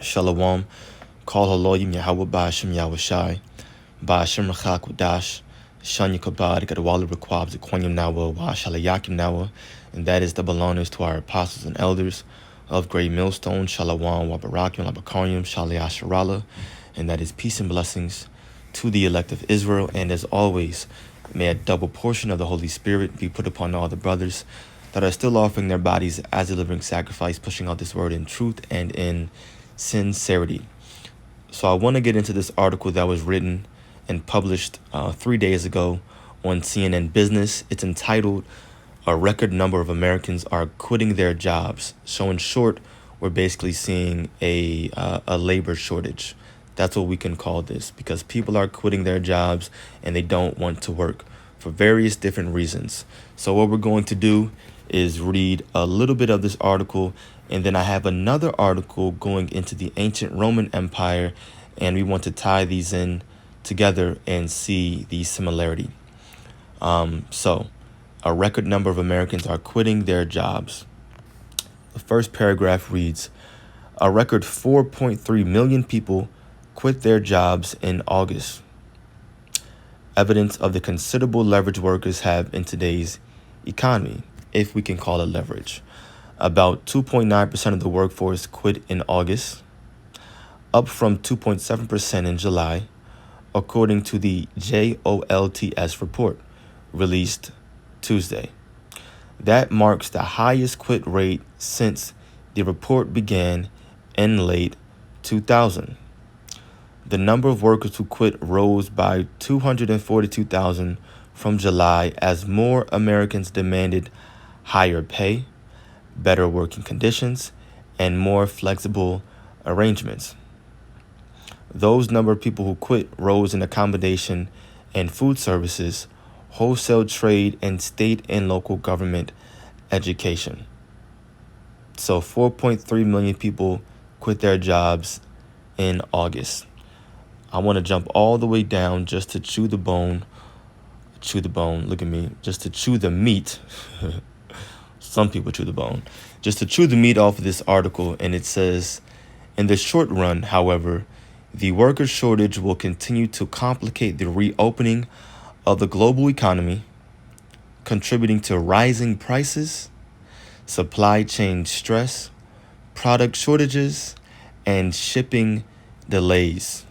Shalom. Call Haloyim Yahweh Ba'ashem Yahweh Shai. Ba'ashem Rachak Wadash. Shanya Kabad Gadawali Requab Zequanium Nawa Wa Shalayakim Nawa. And that is the belongings to our apostles and elders of Great Millstone, Shalom, Wabarakim, Labakarium, Shalayasharala. And that is peace and blessings to the elect of Israel. And as always, may a double portion of the Holy Spirit be put upon all the brothers that are still offering their bodies as a living sacrifice, pushing out this word in truth and in sincerity. So I want to get into this article that was written and published 3 days ago on CNN Business. It's entitled, "A Record Number of Americans Are Quitting Their Jobs." So in short, we're basically seeing a labor shortage. That's what we can call this, because people are quitting their jobs and they don't want to work for various different reasons. So what we're going to do is read a little bit of this article, and then I have another article going into the ancient Roman Empire, and we want to tie these in together and see the similarity. So a record number of Americans are quitting their jobs. The first paragraph reads, a record 4.3 million people quit their jobs in August. Evidence of the considerable leverage workers have in today's economy, if we can call it leverage. About 2.9% of the workforce quit in August, up from 2.7% in July, according to the JOLTS report released Tuesday. That marks the highest quit rate since the report began in late 2000. The number of workers who quit rose by 242,000 from July as more Americans demanded higher pay, better working conditions, and more flexible arrangements. Those number of people who quit rose in accommodation and food services, wholesale trade, and state and local government education. So 4.3 million people quit their jobs in August. I want to jump all the way down just to chew the bone, look at me, just to chew the meat. Some people chew the bone. Just to chew the meat off of this article, and it says, in the short run, however, the worker shortage will continue to complicate the reopening of the global economy, contributing to rising prices, supply chain stress, product shortages, and shipping delays.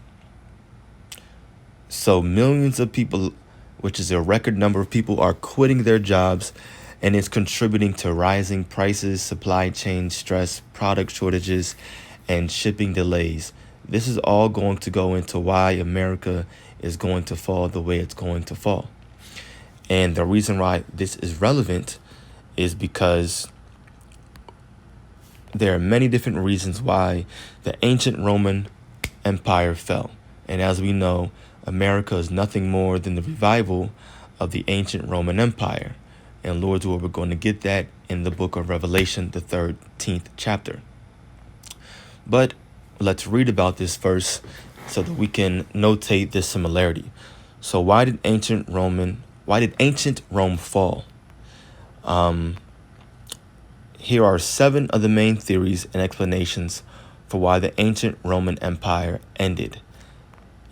So millions of people, which is a record number of people, are quitting their jobs, and it's contributing to rising prices, supply chain stress, product shortages, and shipping delays. This is all going to go into why America is going to fall the way it's going to fall. And the reason why this is relevant is because there are many different reasons why the ancient Roman Empire fell. And as we know, America is nothing more than the revival of the ancient Roman Empire. And Lord's will, we're going to get that in the book of Revelation, the 13th chapter. But let's read about this first so that we can notate this similarity. So why did ancient Rome fall? Here are 7 of the main theories and explanations for why the ancient Roman Empire ended.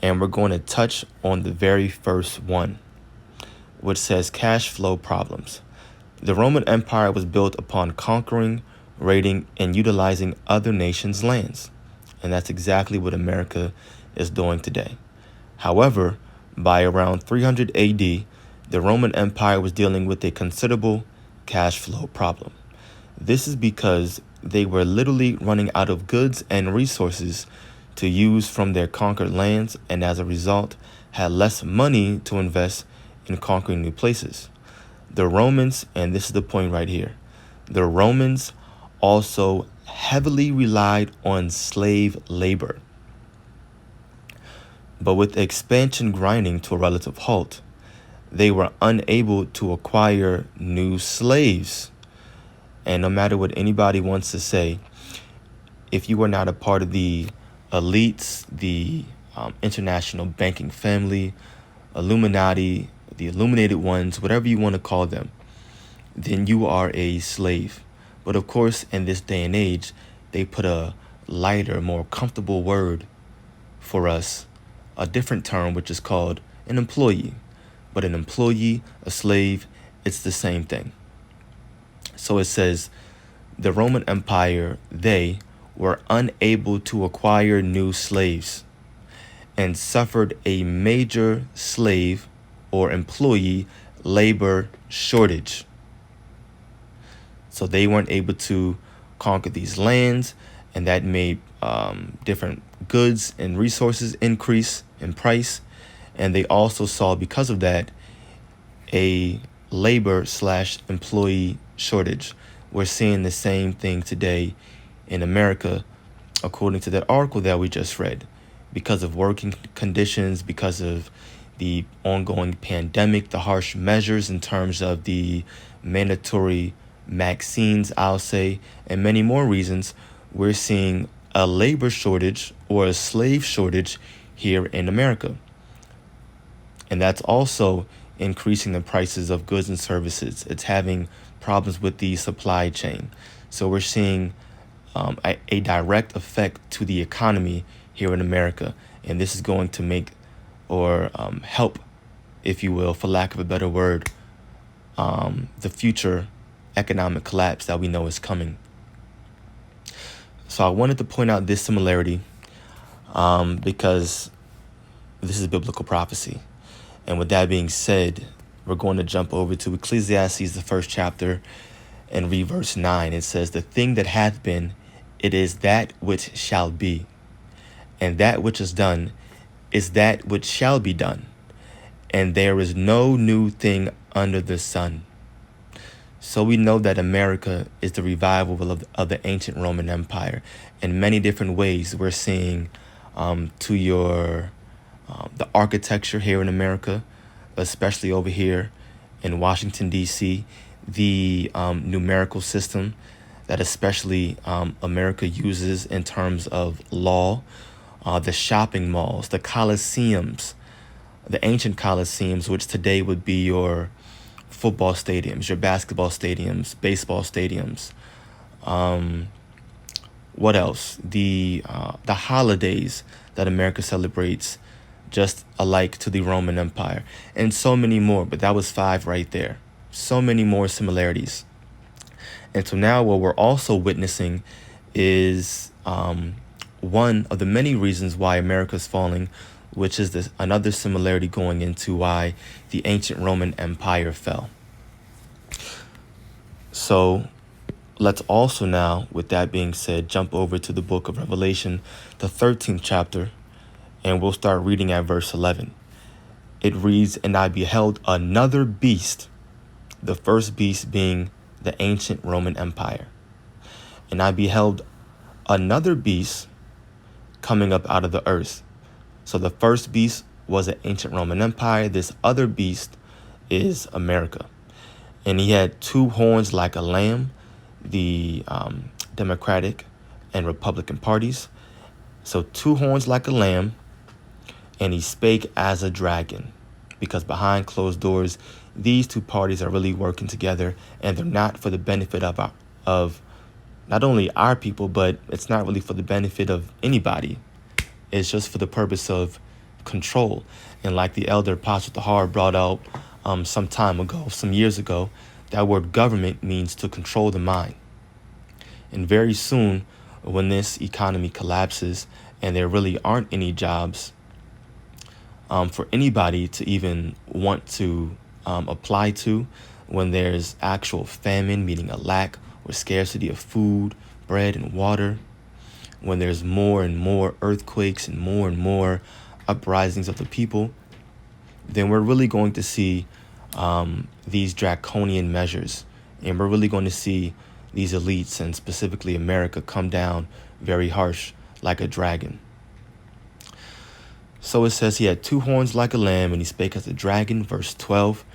And we're going to touch on the very first one, which says cash flow problems. The Roman Empire was built upon conquering, raiding, and utilizing other nations' lands. And that's exactly what America is doing today. However, by around 300 AD, the Roman Empire was dealing with a considerable cash flow problem. This is because they were literally running out of goods and resources to use from their conquered lands, and as a result, had less money to invest in conquering new places. The Romans, and this is the point right here, the Romans also heavily relied on slave labor. But with expansion grinding to a relative halt, they were unable to acquire new slaves. And no matter what anybody wants to say, if you are not a part of the elites, the international banking family, Illuminati, the illuminated ones, whatever you want to call them, then you are a slave. But of course, in this day and age, they put a lighter, more comfortable word for us, a different term which is called an employee. But an employee, a slave, it's the same thing. So it says, the Roman Empire, they were unable to acquire new slaves and suffered a major slave or employee labor shortage. So they weren't able to conquer these lands, and that made different goods and resources increase in price. And they also saw, because of that, a labor/employee shortage. We're seeing the same thing today in America, according to that article that we just read, because of working conditions, because of the ongoing pandemic, the harsh measures in terms of the mandatory vaccines, I'll say, and many more reasons. We're seeing a labor shortage or a slave shortage here in America. And that's also increasing the prices of goods and services. It's having problems with the supply chain. So we're seeing a direct effect to the economy here in America. And this is going to make or help, if you will, for lack of a better word, the future economic collapse that we know is coming. So I wanted to point out this similarity because this is biblical prophecy. And with that being said, we're going to jump over to Ecclesiastes, the first chapter, and read verse 9. It says, the thing that hath been, it is that which shall be. And that which is done is that which shall be done. And there is no new thing under the sun. So we know that America is the revival of the ancient Roman Empire. In many different ways, we're seeing the architecture here in America, especially over here in Washington, D.C., the numerical system that especially America uses in terms of law, the shopping malls, the coliseums, the ancient coliseums, which today would be your football stadiums, your basketball stadiums, baseball stadiums. What else? The holidays that America celebrates, just alike to the Roman Empire, and so many more. But that was 5 right there. So many more similarities. And so now what we're also witnessing is one of the many reasons why America's falling, which is another similarity going into why the ancient Roman Empire fell. So let's also now, with that being said, jump over to the book of Revelation, the 13th chapter, and we'll start reading at verse 11. It reads, and I beheld another beast, the first beast being the ancient Roman Empire. And I beheld another beast coming up out of the earth. So the first beast was the ancient Roman Empire. This other beast is America. And he had 2 horns like a lamb, the Democratic and Republican parties. So 2 horns like a lamb, and he spake as a dragon, because behind closed doors, these 2 parties are really working together, and they're not for the benefit of not only our people, but it's not really for the benefit of anybody. It's just for the purpose of control. And like the elder Apostle Tahar brought out some time ago, some years ago, that word government means to control the mind. And very soon, when this economy collapses and there really aren't any jobs for anybody to even want to apply to, when there's actual famine, meaning a lack or scarcity of food, bread, and water, when there's more and more earthquakes and more uprisings of the people, then we're really going to see these draconian measures. And we're really going to see these elites, and specifically America, come down very harsh like a dragon. So it says he had 2 horns like a lamb, and he spake as a dragon, verse 12,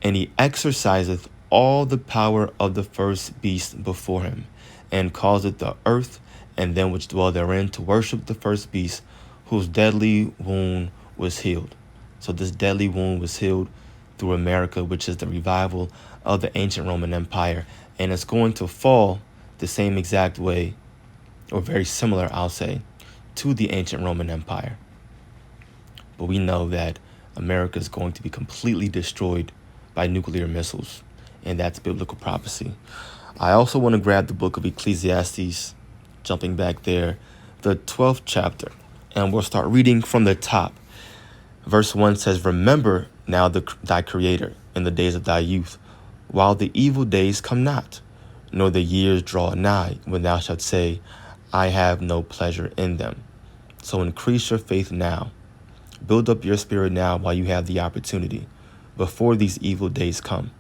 and he exerciseth all the power of the first beast before him, and causeth the earth and them which dwell therein to worship the first beast, whose deadly wound was healed. So this deadly wound was healed through America, which is the revival of the ancient Roman Empire. And it's going to fall the same exact way or very similar, I'll say, to the ancient Roman Empire. But we know that America is going to be completely destroyed by nuclear missiles, and that's biblical prophecy. I also want to grab the book of Ecclesiastes, jumping back there, the 12th chapter, and we'll start reading from the top. Verse 1 says, "Remember now thy Creator in the days of thy youth, while the evil days come not, nor the years draw nigh, when thou shalt say, I have no pleasure in them. So increase your faith now. Build up your spirit now while you have the opportunity, before these evil days come.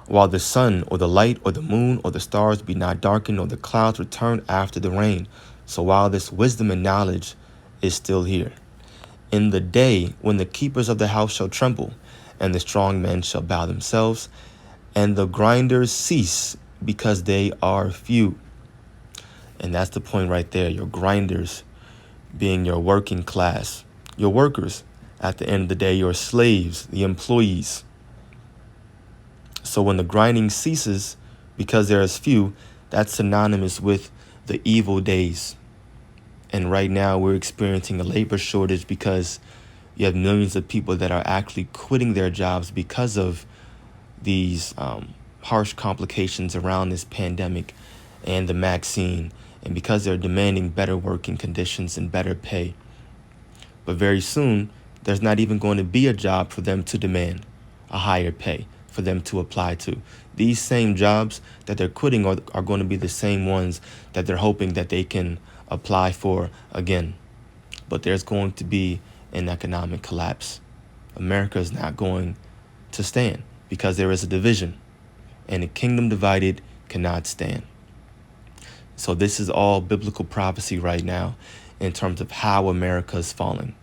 While the sun or the light or the moon or the stars be not darkened, or the clouds return after the rain. So while this wisdom and knowledge is still here, in the day when the keepers of the house shall tremble, and the strong men shall bow themselves, and the grinders cease, because they are few." And that's the point right there. Your grinders being your working class, your workers. At the end of the day, your slaves, the employees. So when the grinding ceases, because there is few, that's synonymous with the evil days. And right now we're experiencing a labor shortage because you have millions of people that are actually quitting their jobs because of these harsh complications around this pandemic and the vaccine, and because they're demanding better working conditions and better pay. But very soon, there's not even going to be a job for them to demand a higher pay for them to apply to. These same jobs that they're quitting are going to be the same ones that they're hoping that they can apply for again. But there's going to be an economic collapse. America is not going to stand because there is a division, and a kingdom divided cannot stand. So this is all biblical prophecy right now in terms of how America is falling.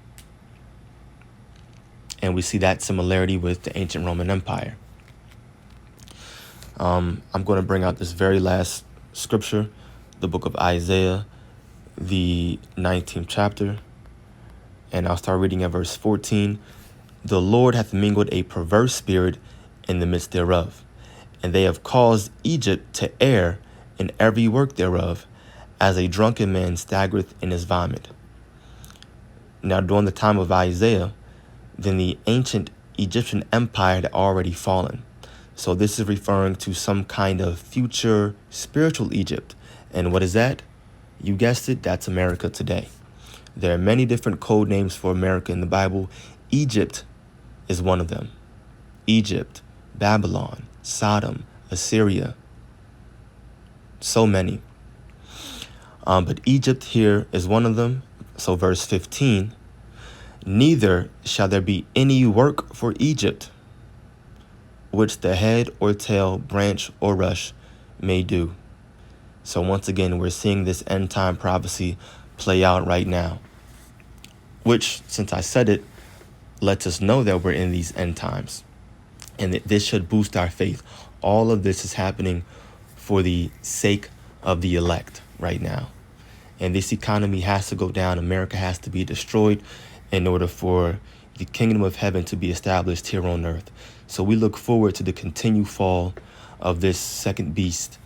And we see that similarity with the ancient Roman Empire. I'm going to bring out this very last scripture, the book of Isaiah, the 19th chapter. And I'll start reading at verse 14. "The Lord hath mingled a perverse spirit in the midst thereof, and they have caused Egypt to err in every work thereof, as a drunken man staggereth in his vomit." Now, during the time of Isaiah, then the ancient Egyptian empire had already fallen. So this is referring to some kind of future spiritual Egypt. And what is that? You guessed it, that's America today. There are many different code names for America in the Bible. Egypt is one of them. Egypt, Babylon, Sodom, Assyria. So many. But Egypt here is one of them. So verse 15, "Neither shall there be any work for Egypt, which the head or tail, branch or rush may do." So once again, we're seeing this end time prophecy play out right now, which, since I said it, lets us know that we're in these end times, and that this should boost our faith. All of this is happening for the sake of the elect right now. And this economy has to go down. America has to be destroyed in order for the kingdom of heaven to be established here on earth. So we look forward to the continued fall of this second beast,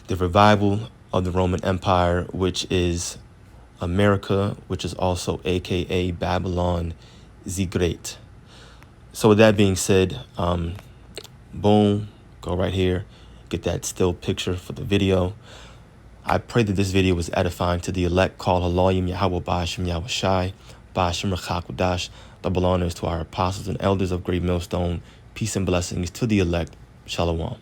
the revival of the Roman Empire, which is America, which is also aka Babylon the Great. So with that being said, boom, go right here, get that still picture for the video. I pray that this video was edifying to the elect. Call Halayim Yahweh Ba'ashem Yahweh Shai, Ba'ashem Rechakudash. Double honors to our apostles and elders of Great Millstone. Peace and blessings to the elect. Shalom.